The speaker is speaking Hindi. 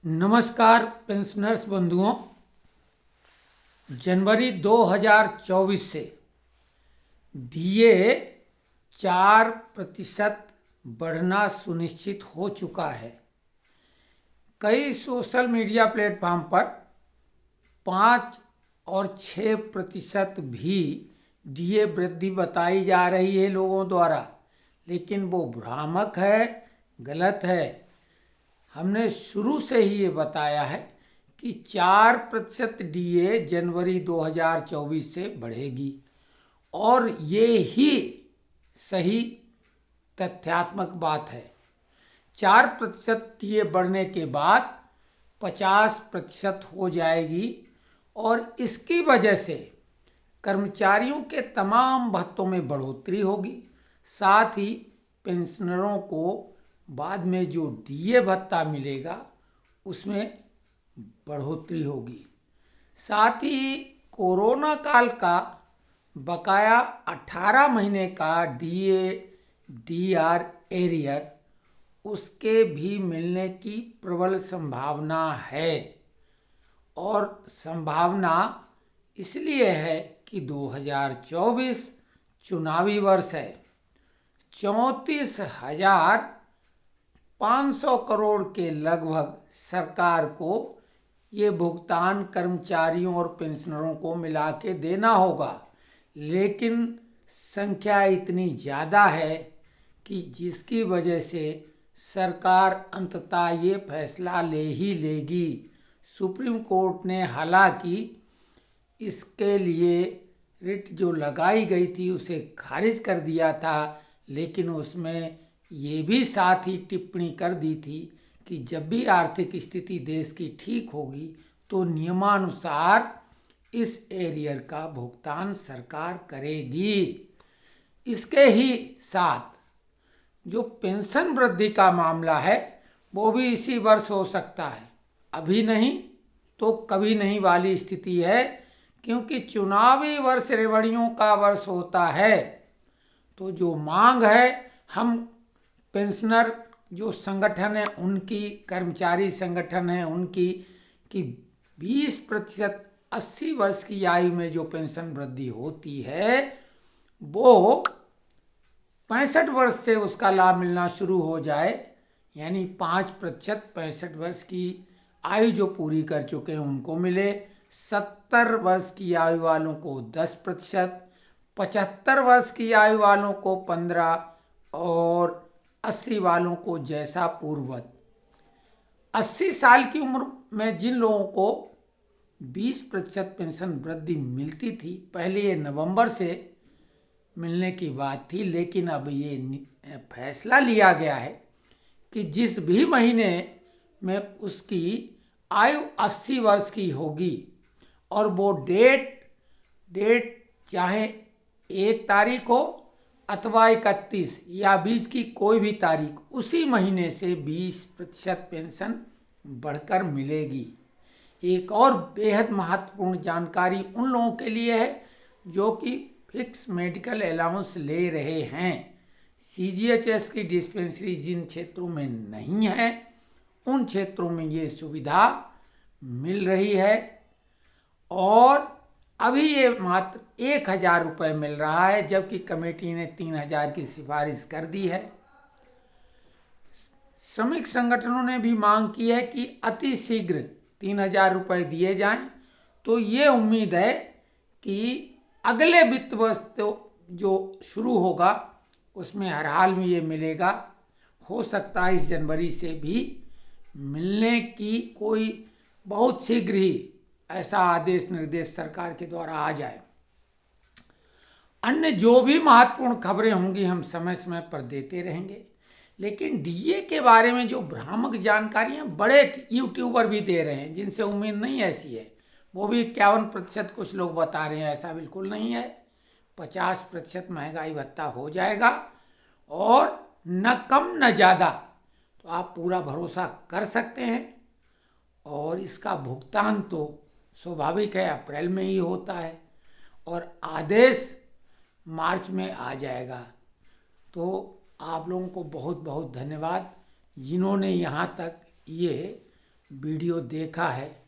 नमस्कार पेंशनर्स बंधुओं। जनवरी 2024 से डीए 4% बढ़ना सुनिश्चित हो चुका है। कई सोशल मीडिया प्लेटफॉर्म पर 5 और 6% भी डीए वृद्धि बताई जा रही है लोगों द्वारा, लेकिन वो भ्रामक है, गलत है। हमने शुरू से ही ये बताया है कि 4% डीए जनवरी 2024 से बढ़ेगी और ये ही सही तथ्यात्मक बात है। 4% डीए बढ़ने के बाद 50% हो जाएगी और इसकी वजह से कर्मचारियों के तमाम भत्तों में बढ़ोतरी होगी। साथ ही पेंशनरों को बाद में जो डीए भत्ता मिलेगा उसमें बढ़ोतरी होगी। साथ ही कोरोना काल का बकाया 18 महीने का डीए डीआर एरियर उसके भी मिलने की प्रबल संभावना है। और संभावना इसलिए है कि 2024 चुनावी वर्ष है। 34,500 करोड़ के लगभग सरकार को ये भुगतान कर्मचारियों और पेंशनरों को मिला के देना होगा, लेकिन संख्या इतनी ज़्यादा है कि जिसकी वजह से सरकार अंततः ये फैसला ले ही लेगी। सुप्रीम कोर्ट ने हालांकि इसके लिए रिट जो लगाई गई थी उसे खारिज कर दिया था, लेकिन उसमें ये भी साथ ही टिप्पणी कर दी थी कि जब भी आर्थिक स्थिति देश की ठीक होगी तो नियमानुसार इस एरियर का भुगतान सरकार करेगी। इसके ही साथ जो पेंशन वृद्धि का मामला है वो भी इसी वर्ष हो सकता है। अभी नहीं तो कभी नहीं वाली स्थिति है, क्योंकि चुनावी वर्ष रेवड़ियों का वर्ष होता है। तो जो मांग है, हम पेंशनर जो संगठन है उनकी, कर्मचारी संगठन है उनकी, कि 20% 80 वर्ष की आयु में जो पेंशन वृद्धि होती है वो 65 वर्ष से उसका लाभ मिलना शुरू हो जाए। यानी 5% 65 वर्ष की आयु जो पूरी कर चुके हैं उनको मिले, 70 वर्ष की आयु वालों को 10%, 75 वर्ष की आयु वालों को 15 और 80 वालों को जैसा पूर्ववत। 80 साल की उम्र में जिन लोगों को 20% पेंशन वृद्धि मिलती थी, पहले ये नवंबर से मिलने की बात थी, लेकिन अब ये फैसला लिया गया है कि जिस भी महीने में उसकी आयु 80 वर्ष की होगी और वो डेट चाहे 1 तारीख हो अथवा 31 या बीच की कोई भी तारीख, उसी महीने से 20% पेंशन बढ़कर मिलेगी। एक और बेहद महत्वपूर्ण जानकारी उन लोगों के लिए है जो कि फिक्स मेडिकल अलाउंस ले रहे हैं। सीजीएचएस की डिस्पेंसरी जिन क्षेत्रों में नहीं है उन क्षेत्रों में ये सुविधा मिल रही है और अभी ये मात्र 1,000 रुपये मिल रहा है, जबकि कमेटी ने 3,000 की सिफारिश कर दी है। श्रमिक संगठनों ने भी मांग की है कि अति शीघ्र 3,000 रुपये दिए जाएं। तो ये उम्मीद है कि अगले वित्त वर्ष तो जो शुरू होगा उसमें हर हाल में ये मिलेगा। हो सकता है इस जनवरी से भी मिलने की कोई बहुत शीघ्र ही ऐसा आदेश निर्देश सरकार के द्वारा आ जाए। अन्य जो भी महत्वपूर्ण खबरें होंगी हम समय समय पर देते रहेंगे, लेकिन डीए के बारे में जो भ्रामक जानकारियां बड़े यूट्यूबर भी दे रहे हैं जिनसे उम्मीद नहीं ऐसी है, वो भी 51% कुछ लोग बता रहे हैं, ऐसा बिल्कुल नहीं है। 50% महंगाई भत्ता हो जाएगा और न कम न ज़्यादा, तो आप पूरा भरोसा कर सकते हैं। और इसका भुगतान तो स्वाभाविक है अप्रैल में ही होता है और आदेश मार्च में आ जाएगा। तो आप लोगों को बहुत बहुत धन्यवाद जिन्होंने यहाँ तक ये वीडियो देखा है